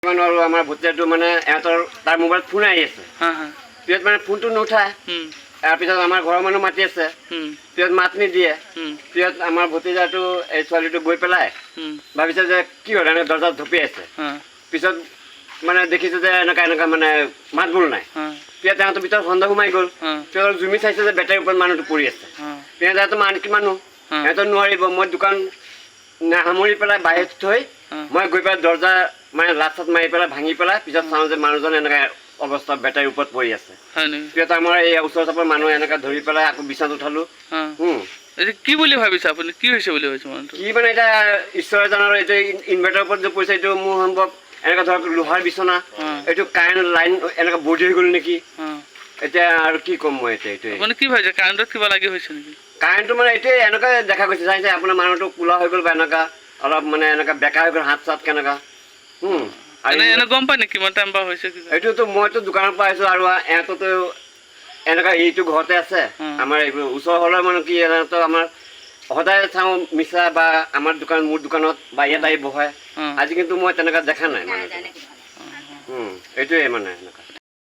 আৰু আমাৰ ভতিজাটো মানে এহঁতৰ তাৰ মোবাইলত ফোন আহি আছে পিছত মানে ফোনটো নুঠায় তাৰপিছত আমাৰ ঘৰৰ মানুহ মাতি আছে পিছত মাত নিদিয়ে পিছত আমাৰ ভতিজাটো এই ছোৱালীটো গৈ পেলাই ভাবিছে যে কি হ'ল এনেকৈ দৰ্জাত ধপিয়াই আছে পিছত মানে দেখিছোঁ যে এনেকুৱা মানে মাত বোল নাই পিছত তেহঁতৰ ভিতৰত সন্দেহ সোমাই গ'ল পিছত জুমি চাইছে যে বেটাৰীৰ ওপৰত মানুহটো পৰি আছে পিছত সিহঁতৰ কি মানুহ সিহঁতৰ নোৱাৰিব মই দোকান সামৰি পেলাই বাহিৰত থৈ মই গৈ পেলাই দৰ্জা মানে লাট চাট মাৰি পেলাই ভাঙি পেলাই পিছত চাওঁ যে মানুহজন এনেকৈ অৱস্থা বেটাৰীৰ ওপৰত পৰি আছে পিছত আমাৰ এই ওচৰ চাপৰ মানুহ এনেকৈ ধৰি পেলাই আকৌ বিচনাত উঠালোঁ কি বুলি ভাবিছে আপুনি কি হৈছে বুলি ভাবিছে মানুহটো কি মানে এতিয়া ঈশ্বৰ জানৰ এইটো ইনভাৰ্টাৰৰ ওপৰত যে পৰিছে এইটো মোৰ সম্ভৱ এনেকুৱা ধৰক লোহাৰ বিচনা এইটো কাৰেণ্ট লাইন এনেকৈ বৰ্ডি হৈ গ'ল নেকি এতিয়া আৰু কি ক'ম মই এতিয়া এইটোৱে আপুনি কি ভাবিছে কাৰেণ্টত কিবা লাগি হৈছে নেকি কাৰেণ্টটো মানে এইটোৱে এনেকুৱা দেখা গৈছে চাইছে আপোনাৰ মানুহটো কোলা হৈ গ'ল বা এনেকুৱা অলপ মানে এনেকুৱা বেকা হৈ গ'ল হাত চাত কেনেকুৱা এনে গম পায় নেকি কিমান টাইম বা হৈছে এইটোতো মইতো দোকানৰ পৰা আহিছোঁ আৰু এহঁততো এনেকুৱা এইটো ঘৰতে আছে আমাৰ এইবোৰ ওচৰ হ'লেও মানে কি তো আমাৰ সদায় চাওঁ মিছা বা আমাৰ মোৰ দোকানত বা ইয়াত আহি বহে আজি কিন্তু মই তেনেকুৱা দেখা নাই মানে এইটোৱে মানে এনেকুৱা